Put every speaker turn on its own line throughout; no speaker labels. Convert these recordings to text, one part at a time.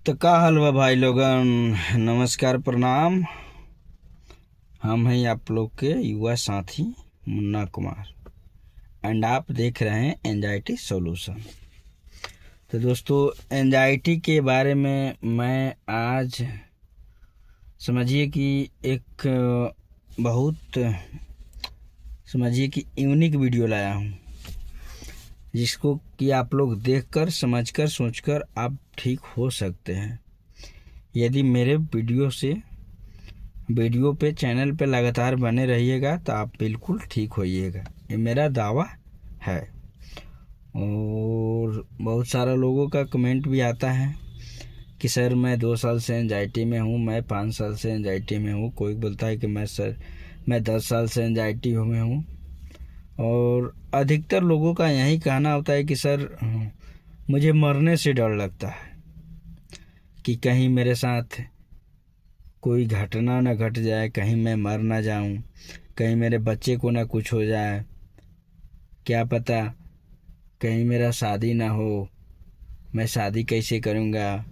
तो का हाल बा भाई लोगन। नमस्कार प्रणाम। हम हैं आप लोग के युवा साथी मुन्ना कुमार एंड आप देख रहे हैं एंजाइटी सॉल्यूशन। तो दोस्तों, एंजाइटी के बारे में मैं आज समझिए कि एक बहुत समझिए कि यूनिक वीडियो लाया हूँ, जिसको कि आप लोग देखकर समझकर सोचकर आप ठीक हो सकते हैं। यदि मेरे वीडियो पे चैनल पे लगातार बने रहिएगा तो आप बिल्कुल ठीक होइएगा, ये मेरा दावा है। और बहुत सारा लोगों का कमेंट भी आता है कि सर मैं 2 साल से एंजाइटी में हूँ, मैं 5 साल से एंजाइटी में हूँ। कोई बोलता है कि मैं 10 साल से एंजाइटी में हूँ। और अधिकतर लोगों का यही कहना होता है कि सर मुझे मरने से डर लगता है कि कहीं मेरे साथ कोई घटना न घट जाए, कहीं मैं मर ना जाऊं, कहीं मेरे बच्चे को ना कुछ हो जाए, क्या पता कहीं मेरा शादी ना हो, मैं शादी कैसे करूंगा,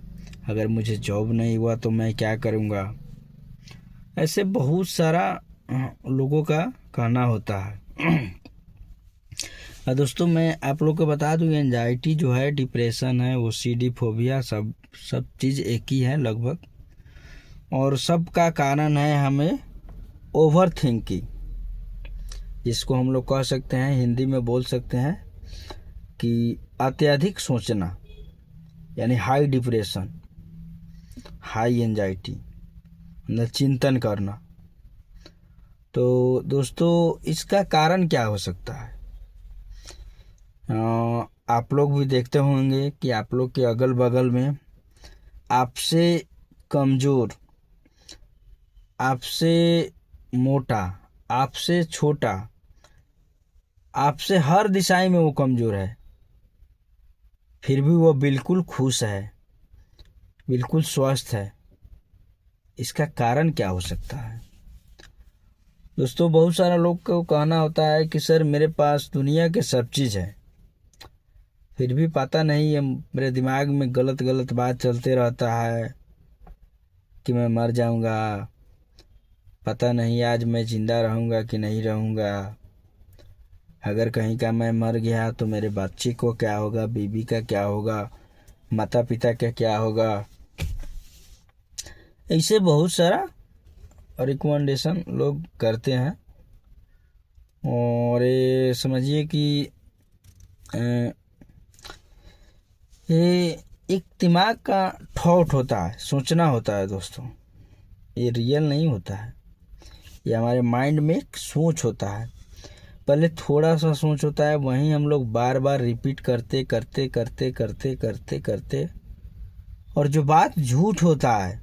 अगर मुझे जॉब नहीं हुआ तो मैं क्या करूंगा। ऐसे बहुत सारा लोगों का कहना होता है। दोस्तों, मैं आप लोग को बता दूं, एंजाइटी जो है, डिप्रेशन है, ओसीडी फोबिया, सब चीज़ एक ही है लगभग। और सबका कारण है हमें ओवर थिंकिंग, जिसको हम लोग कह सकते हैं, हिंदी में बोल सकते हैं कि अत्यधिक सोचना, यानी हाई डिप्रेशन, हाई एंजाइटी, मतलब चिंतन करना। तो दोस्तों, इसका कारण क्या हो सकता है? आप लोग भी देखते होंगे कि आप लोग के अगल बगल में आपसे कमज़ोर, आपसे मोटा, आपसे छोटा, आपसे हर दिशाएं में वो कमज़ोर है, फिर भी वो बिल्कुल खुश है, बिल्कुल स्वस्थ है। इसका कारण क्या हो सकता है? दोस्तों, बहुत सारा लोग को कहना होता है कि सर मेरे पास दुनिया के सब चीज़ है, फिर भी पता नहीं है मेरे दिमाग में गलत गलत बात चलते रहता है कि मैं मर जाऊंगा, पता नहीं आज मैं जिंदा रहूंगा कि नहीं रहूंगा, अगर कहीं का मैं मर गया तो मेरे बच्चे को क्या होगा, बीबी का क्या होगा, माता पिता का क्या होगा। ऐसे बहुत सारा रिकमेंडेशन लोग करते हैं। और ये समझिए कि ये एक दिमाग का थॉट होता है, सोचना होता है दोस्तों, ये रियल नहीं होता है। ये हमारे माइंड में एक सोच होता है, पहले थोड़ा सा सोच होता है, वहीं हम लोग बार बार रिपीट करते करते करते करते करते करते, और जो बात झूठ होता है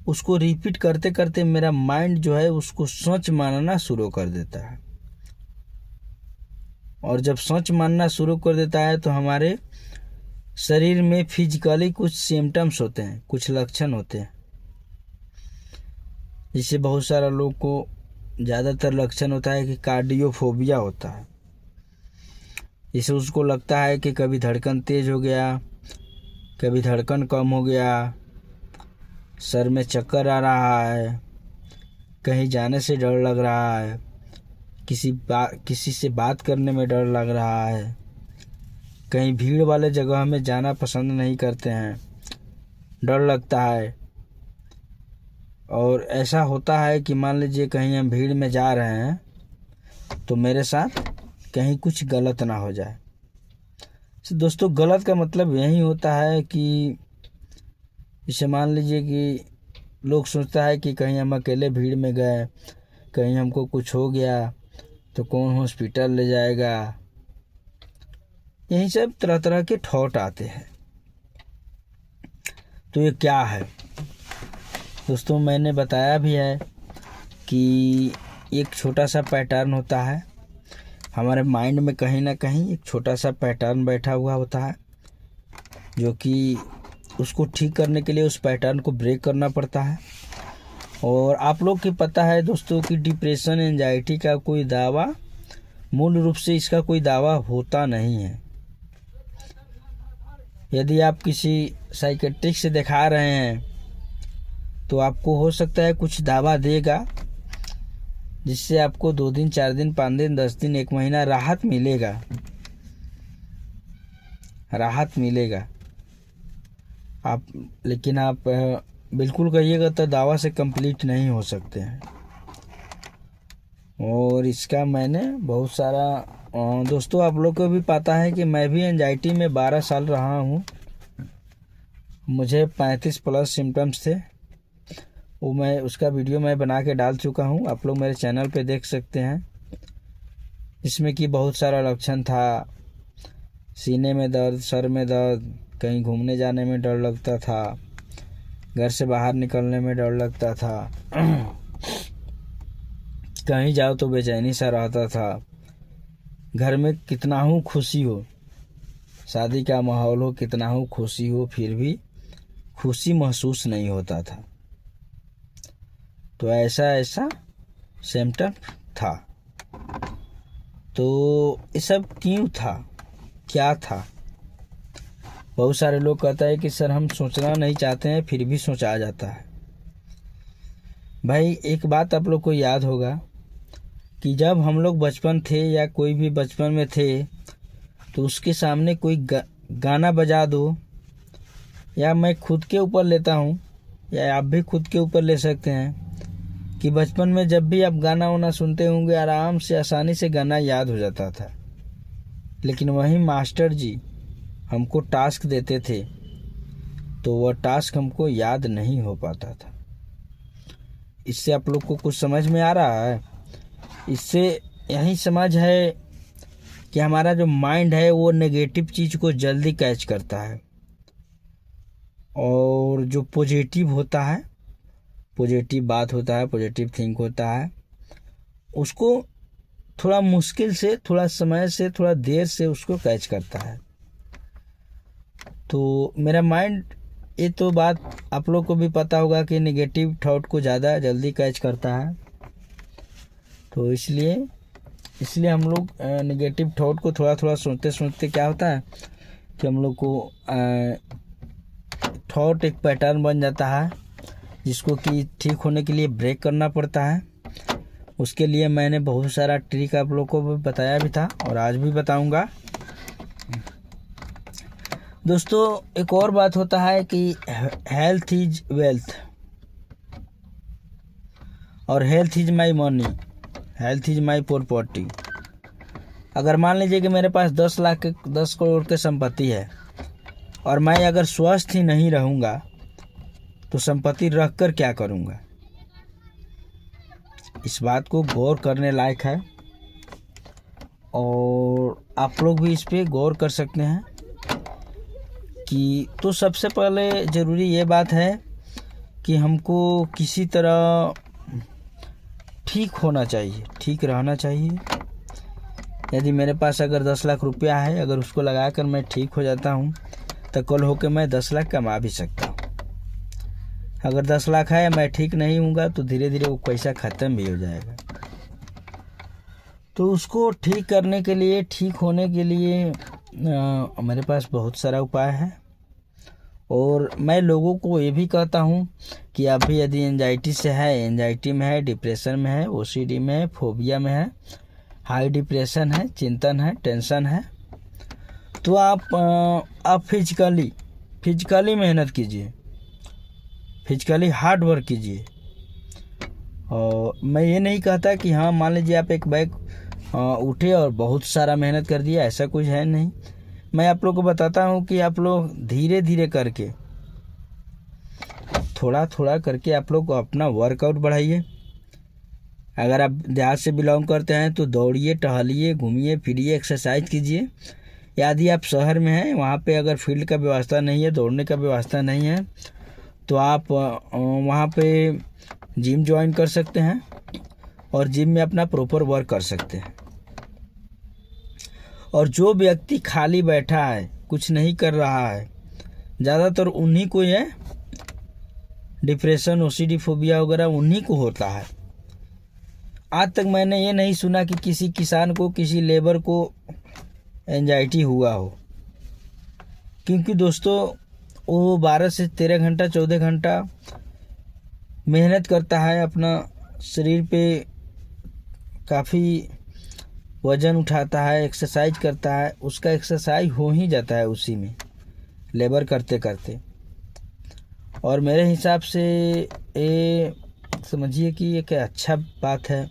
उसको रिपीट करते करते मेरा माइंड जो है उसको सच मानना शुरू कर देता है। और जब सच मानना शुरू कर देता है तो हमारे शरीर में फिजिकली कुछ सिम्टम्स होते हैं, कुछ लक्षण होते हैं। जिससे बहुत सारा लोग को ज़्यादातर लक्षण होता है कि कार्डियोफोबिया होता है। जिससे उसको लगता है कि कभी धड़कन तेज हो गया, कभी धड़कन कम हो गया, सर में चक्कर आ रहा है, कहीं जाने से डर लग रहा है, किसी से बात करने में डर लग रहा है, कहीं भीड़ वाले जगह में जाना पसंद नहीं करते हैं, डर लगता है। और ऐसा होता है कि मान लीजिए कहीं हम भीड़ में जा रहे हैं तो मेरे साथ कहीं कुछ गलत ना हो जाए। तो दोस्तों, गलत का मतलब यही होता है कि जैसे मान लीजिए कि लोग सोचता है कि कहीं हम अकेले भीड़ में गए, कहीं हमको कुछ हो गया तो कौन हॉस्पिटल ले जाएगा। यही सब तरह तरह के थॉट आते हैं। तो ये क्या है दोस्तों? मैंने बताया भी है कि एक छोटा सा पैटर्न होता है हमारे माइंड में, कहीं ना कहीं एक छोटा सा पैटर्न बैठा हुआ होता है, जो कि उसको ठीक करने के लिए उस पैटर्न को ब्रेक करना पड़ता है। और आप लोग को पता है दोस्तों कि डिप्रेशन, एंजाइटी का कोई दावा, मूल रूप से इसका कोई दावा होता नहीं है। यदि आप किसी साइकेट्रिस्ट से दिखा रहे हैं तो आपको हो सकता है कुछ दवा देगा जिससे आपको 2 दिन 4 दिन 5 दिन 10 दिन 1 महीना राहत मिलेगा आप, लेकिन आप बिल्कुल कहिएगा तो दवा से कंप्लीट नहीं हो सकते हैं। और इसका मैंने बहुत सारा दोस्तों, आप लोग को भी पता है कि मैं भी एंजाइटी में 12 साल रहा हूँ। मुझे 35 प्लस सिम्टम्स थे, वो मैं उसका वीडियो मैं बना के डाल चुका हूँ, आप लोग मेरे चैनल पे देख सकते हैं। इसमें कि बहुत सारा लक्षण था, सीने में दर्द, सर में दर्द, कहीं घूमने जाने में डर लगता था, घर से बाहर निकलने में डर लगता था, कहीं जाओ तो बेचैनी सा रहता था, घर में कितना हो खुशी हो, शादी का माहौल हो, कितना हो खुशी हो, फिर भी खुशी महसूस नहीं होता था। तो ऐसा सिम्टम था। तो ये सब क्यों था, क्या था? बहुत सारे लोग कहते हैं कि सर हम सोचना नहीं चाहते हैं फिर भी सोचा जाता है। भाई एक बात आप लोग को याद होगा कि जब हम लोग बचपन थे या कोई भी बचपन में थे तो उसके सामने कोई गाना बजा दो, या मैं खुद के ऊपर लेता हूँ या आप भी खुद के ऊपर ले सकते हैं कि बचपन में जब भी आप गाना वाना सुनते होंगे आराम से आसानी से गाना याद हो जाता था। लेकिन वहीं मास्टर जी हमको टास्क देते थे तो वह टास्क हमको याद नहीं हो पाता था। इससे आप लोग को कुछ समझ में आ रहा है? इससे यही समझ है कि हमारा जो माइंड है वो नेगेटिव चीज़ को जल्दी कैच करता है, और जो पॉजिटिव होता है, पॉजिटिव बात होता है, पॉजिटिव थिंक होता है, उसको थोड़ा मुश्किल से, थोड़ा समय से, थोड़ा देर से उसको कैच करता है। तो मेरा माइंड, ये तो बात आप लोग को भी पता होगा कि नेगेटिव थॉट को ज़्यादा जल्दी कैच करता है। तो इसलिए हम लोग नेगेटिव थॉट को थोड़ा थोड़ा सोचते सोचते क्या होता है कि हम लोग को थॉट एक पैटर्न बन जाता है, जिसको कि ठीक होने के लिए ब्रेक करना पड़ता है। उसके लिए मैंने बहुत सारा ट्रिक आप लोग को बताया भी था और आज भी बताऊंगा। दोस्तों एक और बात होता है कि हेल्थ इज वेल्थ और health is my money, health is my property. अगर मान लीजिए कि मेरे पास 10 करोड़ की संपत्ति है और मैं अगर स्वस्थ ही नहीं रहूँगा तो संपत्ति रख कर क्या करूँगा? इस बात को गौर करने लायक है और आप लोग भी इस पे गौर कर सकते हैं कि तो सबसे पहले ज़रूरी ये बात है कि हमको किसी तरह ठीक होना चाहिए, ठीक रहना चाहिए। यदि मेरे पास अगर 10 लाख रुपया है, अगर उसको लगा कर मैं ठीक हो जाता हूँ तो कल होकर मैं 10 लाख कमा भी सकता हूँ। अगर 10 लाख है मैं ठीक नहीं हूँगा तो धीरे धीरे वो पैसा ख़त्म भी हो जाएगा। तो उसको ठीक करने के लिए, ठीक होने के लिए मेरे पास बहुत सारा उपाय है। और मैं लोगों को ये भी कहता हूँ कि आप भी यदि एंजाइटी से है, एंजाइटी में है, डिप्रेशन में है, ओसीडी में है, फोबिया में है, हाई डिप्रेशन है, चिंतन है, टेंशन है, तो आप फिजिकली मेहनत कीजिए, फिजिकली हार्ड वर्क कीजिए। और मैं ये नहीं कहता कि हाँ मान लीजिए आप एक बैग उठे और बहुत सारा मेहनत कर दिया, ऐसा कुछ है नहीं। मैं आप लोग को बताता हूँ कि आप लोग धीरे धीरे करके, थोड़ा थोड़ा करके आप लोग अपना वर्कआउट बढ़ाइए। अगर आप देहात से बिलोंग करते हैं तो दौड़िए, टहलिए, घूमिए फिरिए, एक्सरसाइज कीजिए। यदि आप शहर में हैं, वहाँ पे अगर फील्ड का व्यवस्था नहीं है, दौड़ने का व्यवस्था नहीं है, तो आप वहाँ पे जिम ज्वाइन कर सकते हैं और जिम में अपना प्रॉपर वर्क कर सकते हैं। और जो व्यक्ति खाली बैठा है, कुछ नहीं कर रहा है, ज़्यादातर उन्हीं को ये डिप्रेशन, ओसीडी, फोबिया वगैरह उन्हीं को होता है। आज तक मैंने ये नहीं सुना कि किसी किसान को, किसी लेबर को एंजाइटी हुआ हो। क्योंकि दोस्तों वो 12 से 13 घंटा 14 घंटा मेहनत करता है, अपना शरीर पे काफ़ी वज़न उठाता है, एक्सरसाइज करता है, उसका एक्सरसाइज हो ही जाता है उसी में लेबर करते करते। और मेरे हिसाब से ये समझिए कि एक अच्छा बात है।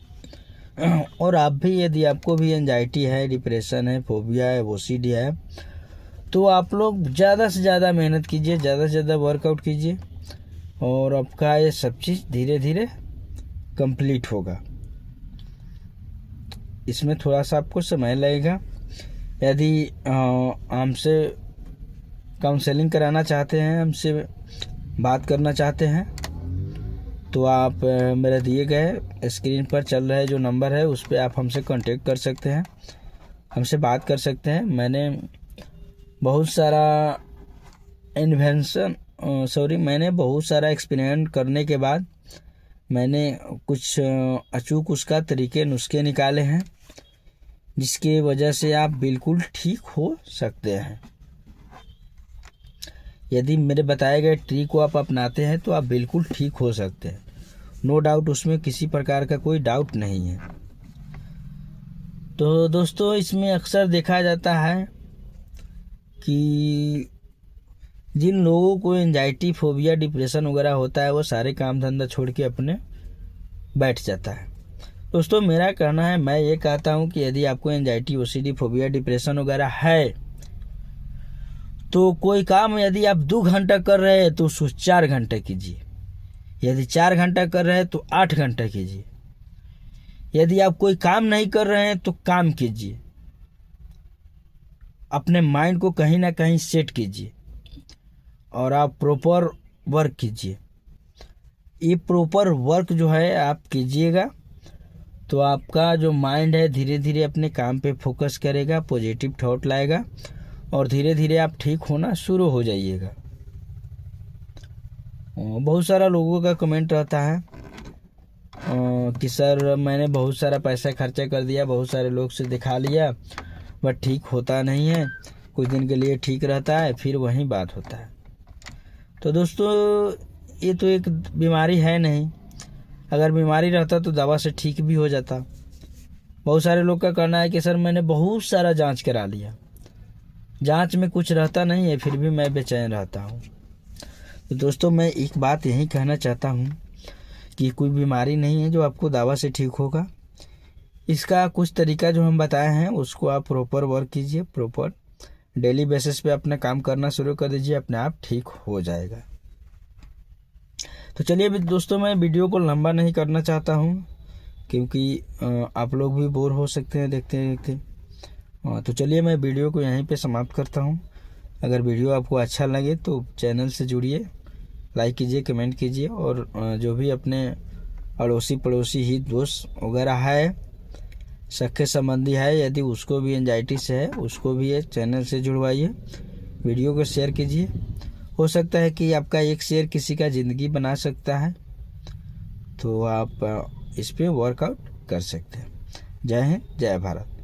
और आप भी, यदि आपको भी एंजाइटी है, डिप्रेशन है, फोबिया है, ओसीडी है, तो आप लोग ज़्यादा से ज़्यादा मेहनत कीजिए, ज़्यादा से ज़्यादा वर्कआउट कीजिए और आपका ये सब चीज़ धीरे धीरे कंप्लीट होगा। इसमें थोड़ा सा आपको समय लगेगा। यदि हमसे काउंसलिंग कराना चाहते हैं, हमसे बात करना चाहते हैं, तो आप मेरे दिए गए स्क्रीन पर चल रहे जो नंबर है उस पर आप हमसे कांटेक्ट कर सकते हैं, हमसे बात कर सकते हैं। मैंने बहुत सारा एक्सपेरिमेंट करने के बाद मैंने कुछ अचूक उसका तरीके नुस्खे निकाले हैं, जिसकी वजह से आप बिल्कुल ठीक हो सकते हैं। यदि मेरे बताए गए ट्रिक को आप अपनाते हैं तो आप बिल्कुल ठीक हो सकते हैं, नो डाउट, उसमें किसी प्रकार का कोई डाउट नहीं है। तो दोस्तों इसमें अक्सर देखा जाता है कि जिन लोगों को एंजाइटी, फोबिया, डिप्रेशन वगैरह होता है वो सारे काम धंधा छोड़ के अपने बैठ जाता है। दोस्तों मेरा कहना है, मैं ये कहता हूँ कि यदि आपको एंजाइटी, ओसीडी, फोबिया, डिप्रेशन वगैरह है तो कोई काम यदि आप 2 घंटा कर रहे हैं तो उसको 4 घंटा कीजिए। यदि 4 घंटा कर रहे हैं तो 8 घंटा कीजिए। यदि आप कोई काम नहीं कर रहे हैं तो काम कीजिए, अपने माइंड को कहीं ना कहीं सेट कीजिए और आप प्रॉपर वर्क कीजिए। ये प्रॉपर वर्क जो है आप कीजिएगा तो आपका जो माइंड है धीरे धीरे अपने काम पे फोकस करेगा, पॉजिटिव थॉट लाएगा और धीरे धीरे आप ठीक होना शुरू हो जाइएगा। बहुत सारा लोगों का कमेंट रहता है कि सर मैंने बहुत सारा पैसा खर्चा कर दिया, बहुत सारे लोग से दिखा लिया, बट ठीक होता नहीं है, कुछ दिन के लिए ठीक रहता है, फिर वही बात होता है। तो दोस्तों ये तो एक बीमारी है नहीं, अगर बीमारी रहता तो दवा से ठीक भी हो जाता। बहुत सारे लोग का कहना है कि सर मैंने बहुत सारा जांच करा लिया, जांच में कुछ रहता नहीं है, फिर भी मैं बेचैन रहता हूँ। तो दोस्तों मैं एक बात यही कहना चाहता हूँ कि कोई बीमारी नहीं है जो आपको दवा से ठीक होगा। इसका कुछ तरीका जो हम बताए हैं उसको आप प्रॉपर वर्क कीजिए, प्रॉपर डेली बेसिस पे अपना काम करना शुरू कर दीजिए, अपने आप ठीक हो जाएगा। तो चलिए अभी दोस्तों मैं वीडियो को लंबा नहीं करना चाहता हूँ, क्योंकि आप लोग भी बोर हो सकते हैं देखते देखते। तो चलिए मैं वीडियो को यहीं पे समाप्त करता हूँ। अगर वीडियो आपको अच्छा लगे तो चैनल से जुड़िए, लाइक कीजिए, कमेंट कीजिए और जो भी अपने अड़ोसी पड़ोसी ही दोस्त वगैरह है, सखे संबंधी है, यदि उसको भी एंजाइटी से है उसको भी ये चैनल से जुड़वाइए, वीडियो को शेयर कीजिए। हो सकता है कि आपका एक शेयर किसी का ज़िंदगी बना सकता है, तो आप इस पे वर्कआउट कर सकते हैं। जय हिंद, जय भारत।